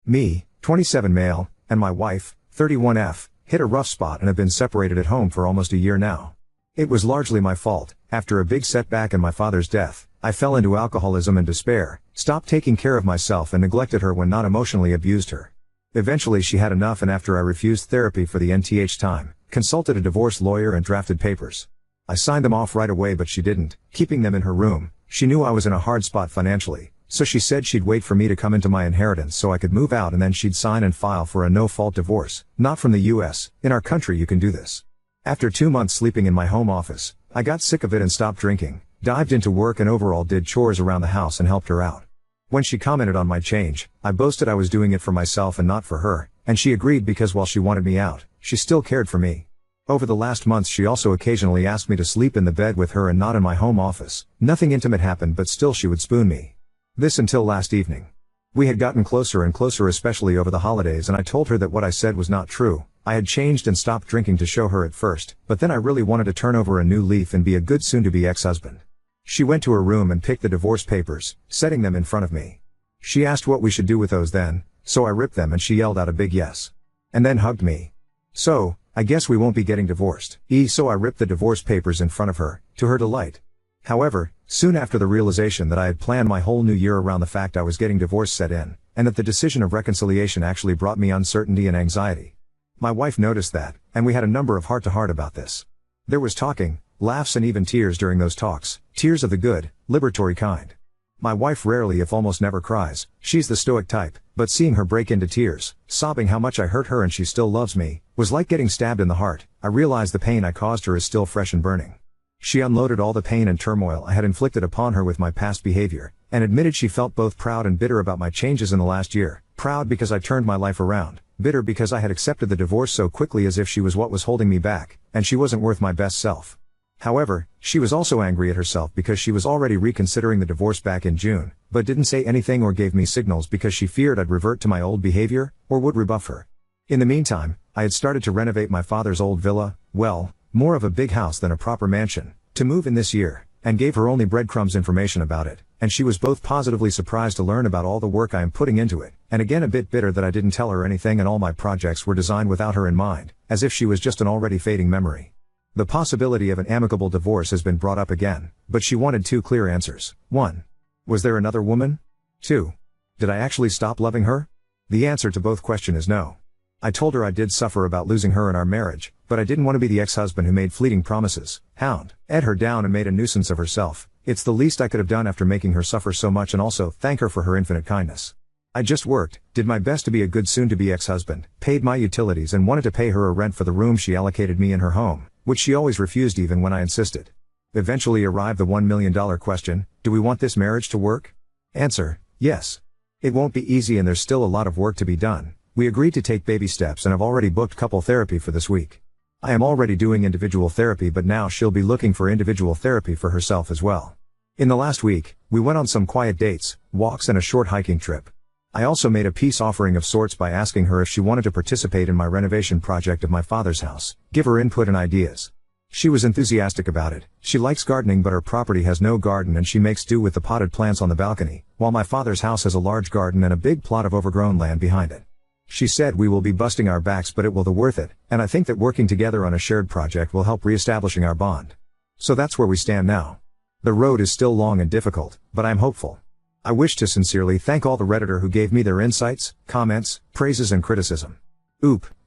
Me, 27 male, and my wife, 31F, hit a rough spot and have been separated at home for almost a year now. It was largely my fault. After a big setback in my father's death, I fell into alcoholism and despair, stopped taking care of myself and neglected her when not emotionally abused her. Eventually she had enough, and after I refused therapy for the nth time, consulted a divorce lawyer and drafted papers. I signed them off right away, but she didn't, keeping them in her room. She knew I was in a hard spot financially, so she said she'd wait for me to come into my inheritance so I could move out, and then she'd sign and file for a no-fault divorce. Not from the US, in our country you can do this. After 2 months sleeping in my home office, I got sick of it and stopped drinking, dived into work and overall did chores around the house and helped her out. When she commented on my change, I boasted I was doing it for myself and not for her, and she agreed because while she wanted me out, she still cared for me. Over the last months she also occasionally asked me to sleep in the bed with her and not in my home office. Nothing intimate happened, but still she would spoon me. This until last evening. We had gotten closer and closer, especially over the holidays, and I told her that what I said was not true. I had changed and stopped drinking to show her at first, but then I really wanted to turn over a new leaf and be a good soon-to-be ex-husband. She went to her room and picked the divorce papers, setting them in front of me. She asked what we should do with those then, so I ripped them and she yelled out a big yes. And then hugged me. So, I guess we won't be getting divorced. So I ripped the divorce papers in front of her, to her delight. However, soon after the realization that I had planned my whole new year around the fact I was getting divorced set in, and that the decision of reconciliation actually brought me uncertainty and anxiety. My wife noticed that, and we had a number of heart-to-heart about this. There was talking, laughs and even tears during those talks, tears of the good, liberatory kind. My wife rarely if almost never cries, she's the stoic type, but seeing her break into tears, sobbing how much I hurt her and she still loves me, was like getting stabbed in the heart. I realized the pain I caused her is still fresh and burning. She unloaded all the pain and turmoil I had inflicted upon her with my past behavior, and admitted she felt both proud and bitter about my changes in the last year. Proud because I turned my life around, bitter because I had accepted the divorce so quickly as if she was what was holding me back, and she wasn't worth my best self. However, she was also angry at herself because she was already reconsidering the divorce back in June, but didn't say anything or gave me signals because she feared I'd revert to my old behavior, or would rebuff her. In the meantime, I had started to renovate my father's old villa, well, more of a big house than a proper mansion, to move in this year, and gave her only breadcrumbs information about it, and she was both positively surprised to learn about all the work I am putting into it, and again a bit bitter that I didn't tell her anything and all my projects were designed without her in mind, as if she was just an already fading memory. The possibility of an amicable divorce has been brought up again, but she wanted 2 clear answers. 1. Was there another woman? 2. Did I actually stop loving her? The answer to both questions is no. I told her I did suffer about losing her in our marriage, but I didn't want to be the ex-husband who made fleeting promises, ed her down and made a nuisance of herself. It's the least I could have done after making her suffer so much, and also thank her for her infinite kindness. I just worked, did my best to be a good soon-to-be ex-husband, paid my utilities and wanted to pay her a rent for the room she allocated me in her home, which she always refused even when I insisted. Eventually arrived the $1 million question, do we want this marriage to work? Answer, yes. It won't be easy and there's still a lot of work to be done. We agreed to take baby steps and have already booked couple therapy for this week. I am already doing individual therapy, but now she'll be looking for individual therapy for herself as well. In the last week, we went on some quiet dates, walks and a short hiking trip. I also made a peace offering of sorts by asking her if she wanted to participate in my renovation project of my father's house, give her input and ideas. She was enthusiastic about it. She likes gardening, but her property has no garden and she makes do with the potted plants on the balcony, while my father's house has a large garden and a big plot of overgrown land behind it. She said we will be busting our backs, but it will be worth it, and I think that working together on a shared project will help reestablishing our bond. So that's where we stand now. The road is still long and difficult, but I'm hopeful. I wish to sincerely thank all the Redditor who gave me their insights, comments, praises and criticism.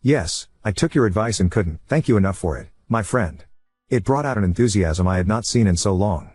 Yes, I took your advice and couldn't thank you enough for it, my friend. It brought out an enthusiasm I had not seen in so long.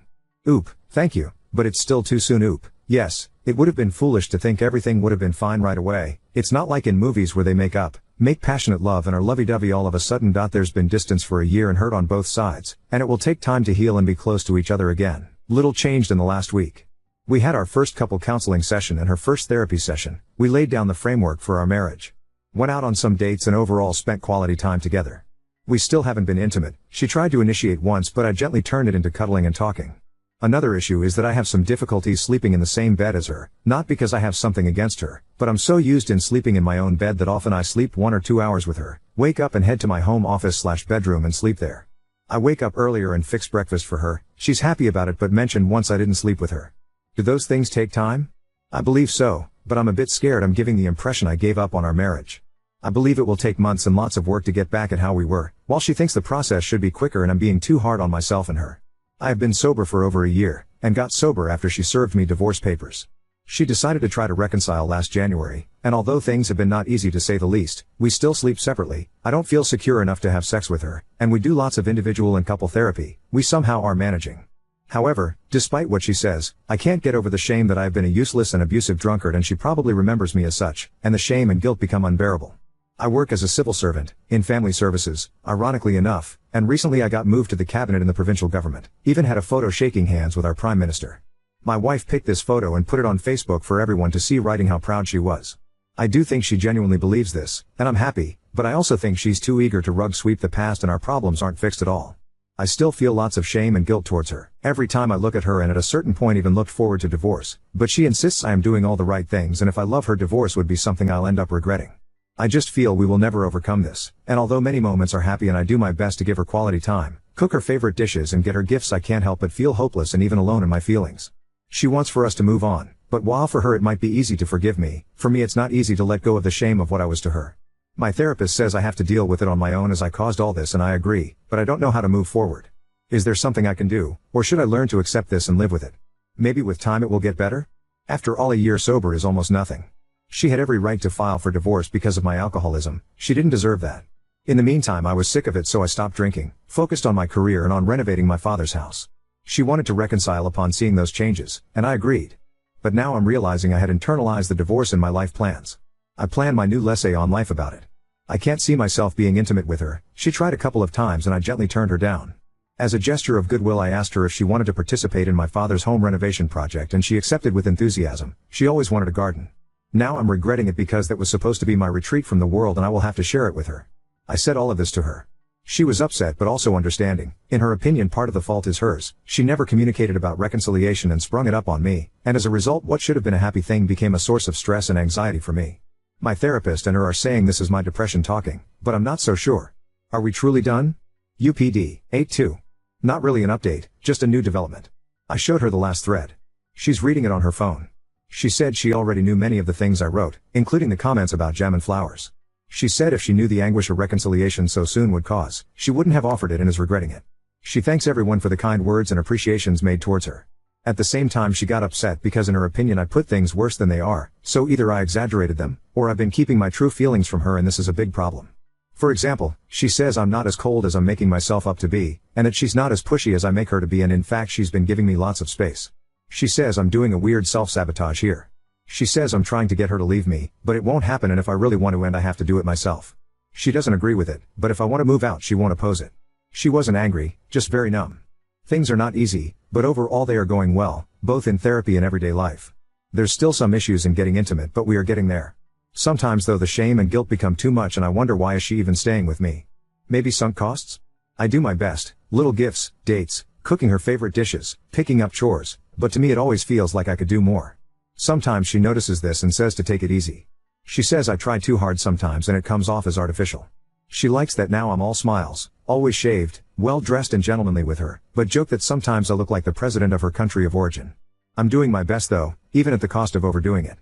Thank you, but it's still too soon. Yes, it would have been foolish to think everything would have been fine right away. It's not like in movies where they make passionate love and are lovey-dovey all of a sudden. There's been distance for a year and hurt on both sides, and it will take time to heal and be close to each other again. Little changed in the last week. We had our first couple counseling session and her first therapy session. We laid down the framework for our marriage. Went out on some dates and overall spent quality time together. We still haven't been intimate. She tried to initiate once, but I gently turned it into cuddling and talking. Another issue is that I have some difficulties sleeping in the same bed as her, not because I have something against her, but I'm so used in sleeping in my own bed that often I sleep 1 or 2 hours with her, wake up and head to my home office/bedroom and sleep there. I wake up earlier and fix breakfast for her. She's happy about it, but mentioned once I didn't sleep with her. Do those things take time? I believe so, but I'm a bit scared I'm giving the impression I gave up on our marriage. I believe it will take months and lots of work to get back at how we were, while she thinks the process should be quicker and I'm being too hard on myself and her. I have been sober for over a year, and got sober after she served me divorce papers. She decided to try to reconcile last January, and although things have been not easy to say the least, we still sleep separately, I don't feel secure enough to have sex with her, and we do lots of individual and couple therapy, we somehow are managing. However, despite what she says, I can't get over the shame that I have been a useless and abusive drunkard and she probably remembers me as such, and the shame and guilt become unbearable. I work as a civil servant, in family services, ironically enough, and recently I got moved to the cabinet in the provincial government, even had a photo shaking hands with our Prime Minister. My wife picked this photo and put it on Facebook for everyone to see, writing how proud she was. I do think she genuinely believes this, and I'm happy, but I also think she's too eager to rug sweep the past and our problems aren't fixed at all. I still feel lots of shame and guilt towards her, every time I look at her, and at a certain point even looked forward to divorce, but she insists I am doing all the right things, and if I love her, divorce would be something I'll end up regretting. I just feel we will never overcome this, and although many moments are happy and I do my best to give her quality time, cook her favorite dishes and get her gifts, I can't help but feel hopeless and even alone in my feelings. She wants for us to move on, but while for her it might be easy to forgive me, for me it's not easy to let go of the shame of what I was to her. My therapist says I have to deal with it on my own as I caused all this, and I agree, but I don't know how to move forward. Is there something I can do, or should I learn to accept this and live with it? Maybe with time it will get better? After all, a year sober is almost nothing. She had every right to file for divorce because of my alcoholism, she didn't deserve that. In the meantime I was sick of it, so I stopped drinking, focused on my career and on renovating my father's house. She wanted to reconcile upon seeing those changes, and I agreed. But now I'm realizing I had internalized the divorce in my life plans. I plan my new essay on life about it. I can't see myself being intimate with her. She tried a couple of times and I gently turned her down. As a gesture of goodwill I asked her if she wanted to participate in my father's home renovation project, and she accepted with enthusiasm. She always wanted a garden. Now I'm regretting it because that was supposed to be my retreat from the world and I will have to share it with her. I said all of this to her. She was upset but also understanding. In her opinion, part of the fault is hers. She never communicated about reconciliation and sprung it up on me, and as a result what should have been a happy thing became a source of stress and anxiety for me. My therapist and her are saying this is my depression talking, but I'm not so sure. Are we truly done? UPD 82. Not really an update, just a new development. I showed her the last thread. She's reading it on her phone. She said she already knew many of the things I wrote, including the comments about jam and flowers. She said if she knew the anguish a reconciliation so soon would cause, she wouldn't have offered it and is regretting it. She thanks everyone for the kind words and appreciations made towards her. At the same time she got upset because in her opinion I put things worse than they are, so either I exaggerated them, or I've been keeping my true feelings from her, and this is a big problem. For example, she says I'm not as cold as I'm making myself up to be, and that she's not as pushy as I make her to be, and in fact she's been giving me lots of space. She says I'm doing a weird self-sabotage here. She says I'm trying to get her to leave me, but it won't happen, and if I really want to end I have to do it myself. She doesn't agree with it, but if I want to move out she won't oppose it. She wasn't angry, just very numb. Things are not easy, but overall they are going well, both in therapy and everyday life. There's still some issues in getting intimate, but we are getting there. Sometimes though the shame and guilt become too much and I wonder why is she even staying with me? Maybe sunk costs? I do my best, little gifts, dates, cooking her favorite dishes, picking up chores, but to me it always feels like I could do more. Sometimes she notices this and says to take it easy. She says I try too hard sometimes and it comes off as artificial. She likes that now I'm all smiles, always shaved, well dressed and gentlemanly with her, but joke that sometimes I look like the president of her country of origin. I'm doing my best though, even at the cost of overdoing it.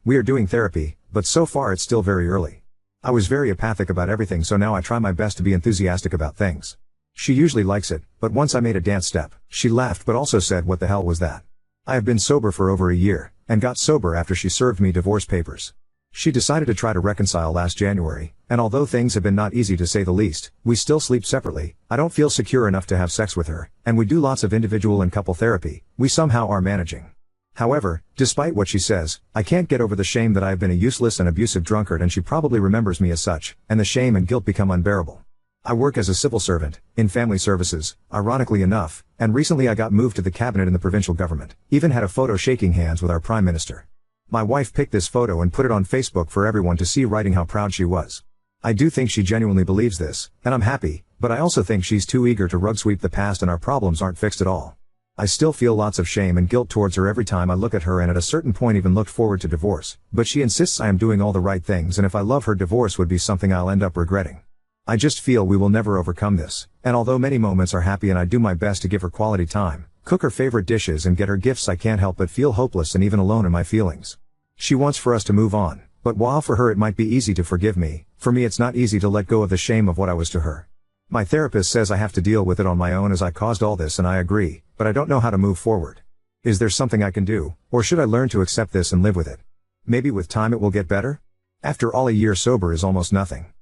We are doing therapy, but so far it's still very early. I was very apathic about everything, so now I try my best to be enthusiastic about things. She usually likes it, but once I made a dance step, she laughed but also said what the hell was that? I have been sober for over a year, and got sober after she served me divorce papers. She decided to try to reconcile last January, and although things have been not easy to say the least, we still sleep separately, I don't feel secure enough to have sex with her, and we do lots of individual and couple therapy, we somehow are managing. However, despite what she says, I can't get over the shame that I have been a useless and abusive drunkard and she probably remembers me as such, and the shame and guilt become unbearable. I work as a civil servant, in family services, ironically enough, and recently I got moved to the cabinet in the provincial government, even had a photo shaking hands with our Prime Minister. My wife picked this photo and put it on Facebook for everyone to see, writing how proud she was. I do think she genuinely believes this, and I'm happy, but I also think she's too eager to rug sweep the past and our problems aren't fixed at all. I still feel lots of shame and guilt towards her every time I look at her, and at a certain point even looked forward to divorce, but she insists I am doing all the right things, and if I love her, divorce would be something I'll end up regretting. I just feel we will never overcome this, and although many moments are happy and I do my best to give her quality time, cook her favorite dishes and get her gifts, I can't help but feel hopeless and even alone in my feelings. She wants for us to move on, but while for her it might be easy to forgive me, for me it's not easy to let go of the shame of what I was to her. My therapist says I have to deal with it on my own as I caused all this, and I agree, but I don't know how to move forward. Is there something I can do, or should I learn to accept this and live with it? Maybe with time it will get better? After all, a year sober is almost nothing.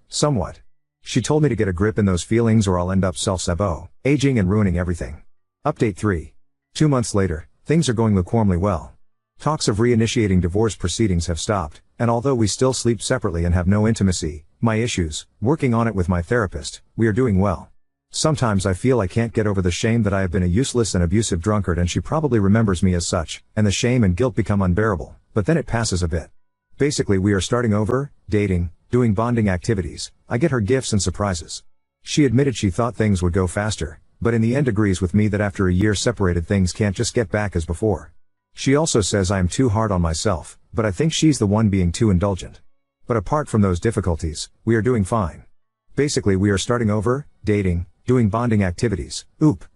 Somewhat. She told me to get a grip in those feelings or I'll end up aging and ruining everything. Update 3. 2 months later, things are going lukewarmly well. Talks of reinitiating divorce proceedings have stopped, and although we still sleep separately and have no intimacy, my issues, working on it with my therapist, we are doing well. Sometimes I feel I can't get over the shame that I have been a useless and abusive drunkard, and she probably remembers me as such, and the shame and guilt become unbearable, but then it passes a bit. Basically, we are starting over, dating, doing bonding activities. I get her gifts and surprises. She admitted she thought things would go faster, but in the end agrees with me that after a year separated things can't just get back as before. She also says I am too hard on myself, but I think she's the one being too indulgent. But apart from those difficulties, we are doing fine. Basically, we are starting over, dating, doing bonding activities.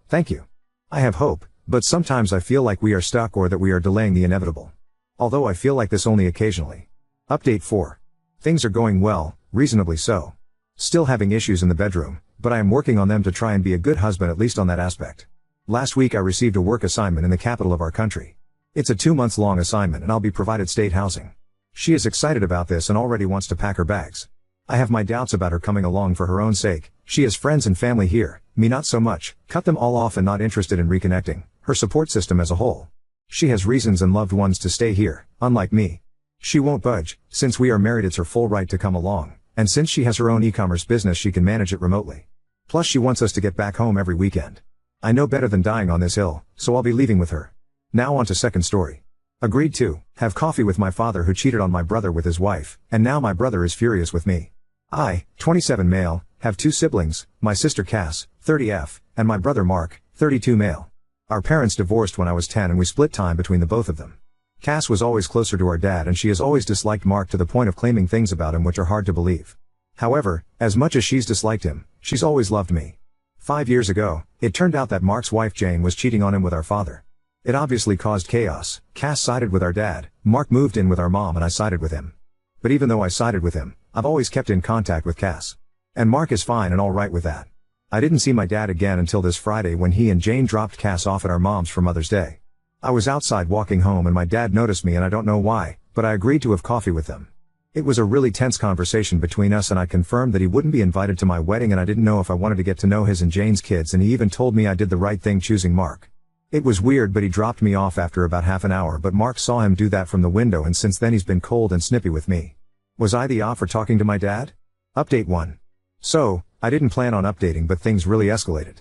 Thank you. I have hope, but sometimes I feel like we are stuck or that we are delaying the inevitable. Although I feel like this only occasionally. Update 4. Things are going well, reasonably so. Still having issues in the bedroom, but I am working on them to try and be a good husband, at least on that aspect. Last week I received a work assignment in the capital of our country. It's a 2-month-long assignment and I'll be provided state housing. She is excited about this and already wants to pack her bags. I have my doubts about her coming along for her own sake. She has friends and family here, me not so much, cut them all off and not interested in reconnecting, her support system as a whole. She has reasons and loved ones to stay here, unlike me. She won't budge, since we are married it's her full right to come along, and since she has her own e-commerce business she can manage it remotely. Plus she wants us to get back home every weekend. I know better than dying on this hill, so I'll be leaving with her. Now on to second story. Agreed to have coffee with my father who cheated on my brother with his wife, and now my brother is furious with me. I, 27 male, have 2 siblings, my sister Cass, 30F, and my brother Mark, 32 male. Our parents divorced when I was 10 and we split time between the both of them. Cass was always closer to our dad and she has always disliked Mark to the point of claiming things about him which are hard to believe. However, as much as she's disliked him, she's always loved me. 5 years ago, it turned out that Mark's wife Jane was cheating on him with our father. It obviously caused chaos. Cass sided with our dad, Mark moved in with our mom and I sided with him. But even though I sided with him, I've always kept in contact with Cass. And Mark is fine and alright with that. I didn't see my dad again until this Friday when he and Jane dropped Cass off at our mom's for Mother's Day. I was outside walking home and my dad noticed me and I don't know why, but I agreed to have coffee with them. It was a really tense conversation between us and I confirmed that he wouldn't be invited to my wedding and I didn't know if I wanted to get to know his and Jane's kids, and he even told me I did the right thing choosing Mark. It was weird, but he dropped me off after about half an hour, but Mark saw him do that from the window and since then he's been cold and snippy with me. Was I the off for talking to my dad? Update 1. So, I didn't plan on updating but things really escalated.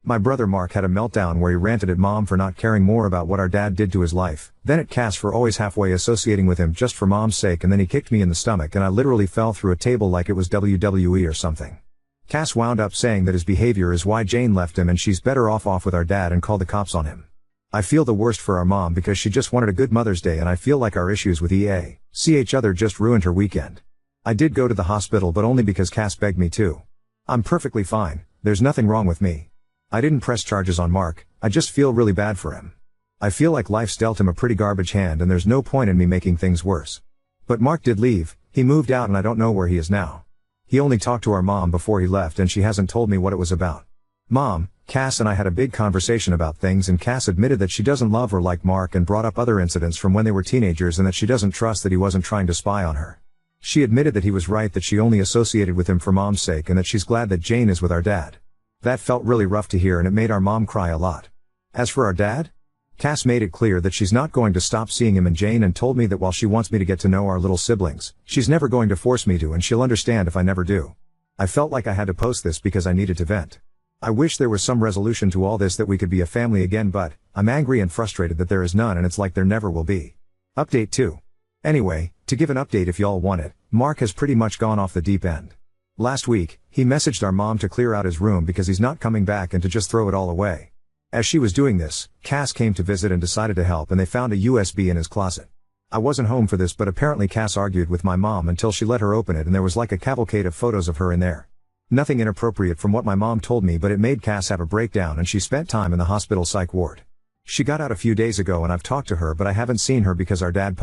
My brother Mark had a meltdown where he ranted at mom for not caring more about what our dad did to his life, then at Cass for always halfway associating with him just for mom's sake, and then he kicked me in the stomach and I literally fell through a table like it was WWE or something. Cass wound up saying that his behavior is why Jane left him and she's better off with our dad and called the cops on him. I feel the worst for our mom because she just wanted a good Mother's Day and I feel like our issues with each other just ruined her weekend. I did go to the hospital but only because Cass begged me to. I'm perfectly fine, there's nothing wrong with me. I didn't press charges on Mark, I just feel really bad for him. I feel like life's dealt him a pretty garbage hand and there's no point in me making things worse. But Mark did leave, he moved out and I don't know where he is now. He only talked to our mom before he left and she hasn't told me what it was about. Mom, Cass and I had a big conversation about things and Cass admitted that she doesn't love or like Mark and brought up other incidents from when they were teenagers and that she doesn't trust that he wasn't trying to spy on her. She admitted that he was right, that she only associated with him for mom's sake and that she's glad that Jane is with our dad. That felt really rough to hear and it made our mom cry a lot. As for our dad? Cass made it clear that she's not going to stop seeing him and Jane and told me that while she wants me to get to know our little siblings, she's never going to force me to and she'll understand if I never do. I felt like I had to post this because I needed to vent. I wish there was some resolution to all this, that we could be a family again, but I'm angry and frustrated that there is none and it's like there never will be. Update 2. Anyway, to give an update if y'all want it, Mark has pretty much gone off the deep end. Last week, he messaged our mom to clear out his room because he's not coming back and to just throw it all away. As she was doing this, Cass came to visit and decided to help and they found a USB in his closet. I wasn't home for this but apparently Cass argued with my mom until she let her open it and there was like a cavalcade of photos of her in there. Nothing inappropriate from what my mom told me, but it made Cass have a breakdown and she spent time in the hospital psych ward. She got out a few days ago and I've talked to her but I haven't seen her because our dad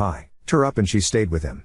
her up and she stayed with him.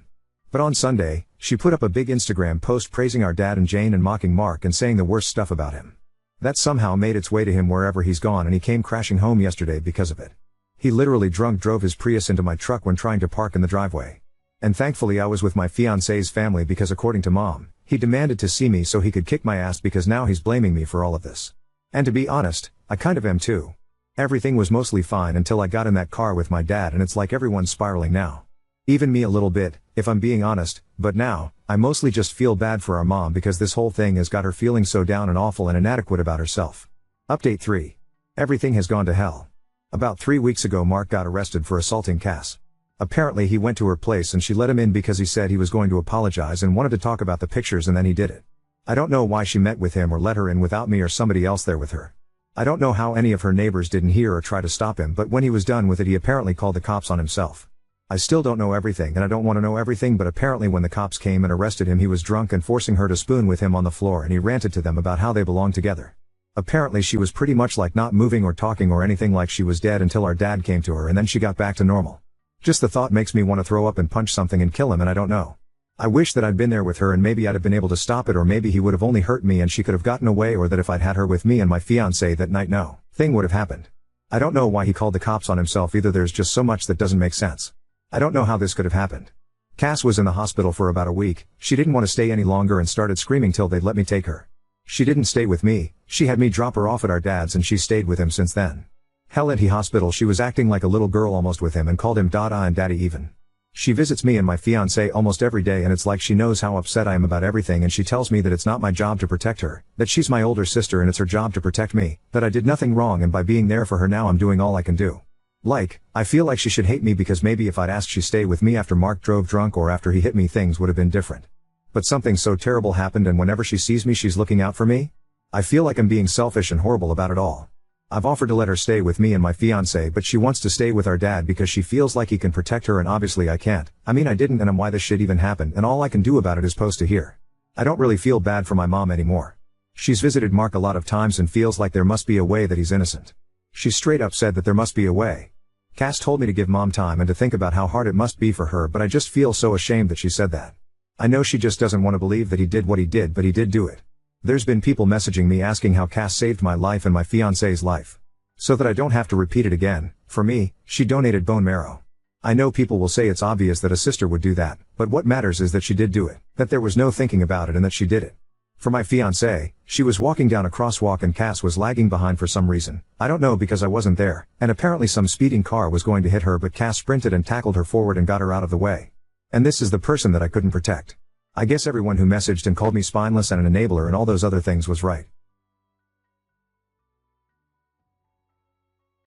But on Sunday, she put up a big Instagram post praising our dad and Jane and mocking Mark and saying the worst stuff about him. That somehow made its way to him wherever he's gone, and he came crashing home yesterday because of it. He literally drunk drove his Prius into my truck when trying to park in the driveway. And thankfully I was with my fiancé's family because according to Mom, he demanded to see me so he could kick my ass because now he's blaming me for all of this. And to be honest, I kind of am too. Everything was mostly fine until I got in that car with my dad, and it's like everyone's spiraling now. Even me a little bit, if I'm being honest, but now, I mostly just feel bad for our mom because this whole thing has got her feeling so down and awful and inadequate about herself. Update 3. Everything has gone to hell. About 3 weeks ago Mark got arrested for assaulting Cass. Apparently he went to her place and she let him in because he said he was going to apologize and wanted to talk about the pictures, and then he did it. I don't know why she met with him or let her in without me or somebody else there with her. I don't know how any of her neighbors didn't hear or try to stop him, but when he was done with it he apparently called the cops on himself. I still don't know everything and I don't want to know everything, but apparently when the cops came and arrested him he was drunk and forcing her to spoon with him on the floor, and he ranted to them about how they belong together. Apparently she was pretty much like not moving or talking or anything, like she was dead until our dad came to her and then she got back to normal. Just the thought makes me want to throw up and punch something and kill him, and I don't know. I wish that I'd been there with her and maybe I'd have been able to stop it, or maybe he would have only hurt me and she could have gotten away, or that if I'd had her with me and my fiancé that night no thing would have happened. I don't know why he called the cops on himself either. There's just so much that doesn't make sense. I don't know how this could have happened. Cass was in the hospital for about a week. She didn't want to stay any longer and started screaming till they'd let me take her. She didn't stay with me, she had me drop her off at our dad's and she's stayed with him since then. Hell, at the hospital she was acting like a little girl almost with him and called him Dada and Daddy even. She visits me and my fiancé almost every day, and it's like she knows how upset I am about everything, and she tells me that it's not my job to protect her, that she's my older sister and it's her job to protect me, that I did nothing wrong, and by being there for her now I'm doing all I can do. Like, I feel like she should hate me because maybe if I'd asked she stay with me after Mark drove drunk or after he hit me things would have been different. But something so terrible happened, and whenever she sees me she's looking out for me. I feel like I'm being selfish and horrible about it all. I've offered to let her stay with me and my fiancé, but she wants to stay with our dad because she feels like he can protect her, and obviously I can't. I mean I didn't, and I'm why this shit even happened, and all I can do about it is post to here. I don't really feel bad for my mom anymore. She's visited Mark a lot of times and feels like there must be a way that he's innocent. She straight up said that there must be a way. Cass told me to give Mom time and to think about how hard it must be for her, but I just feel so ashamed that she said that. I know she just doesn't want to believe that he did what he did, but he did do it. There's been people messaging me asking how Cass saved my life and my fiancé's life. So that I don't have to repeat it again, for me, she donated bone marrow. I know people will say it's obvious that a sister would do that, but what matters is that she did do it, that there was no thinking about it, and that she did it. For my fiancé, she was walking down a crosswalk and Cass was lagging behind for some reason. I don't know because I wasn't there, and apparently some speeding car was going to hit her, but Cass sprinted and tackled her forward and got her out of the way. And this is the person that I couldn't protect. I guess everyone who messaged and called me spineless and an enabler and all those other things was right.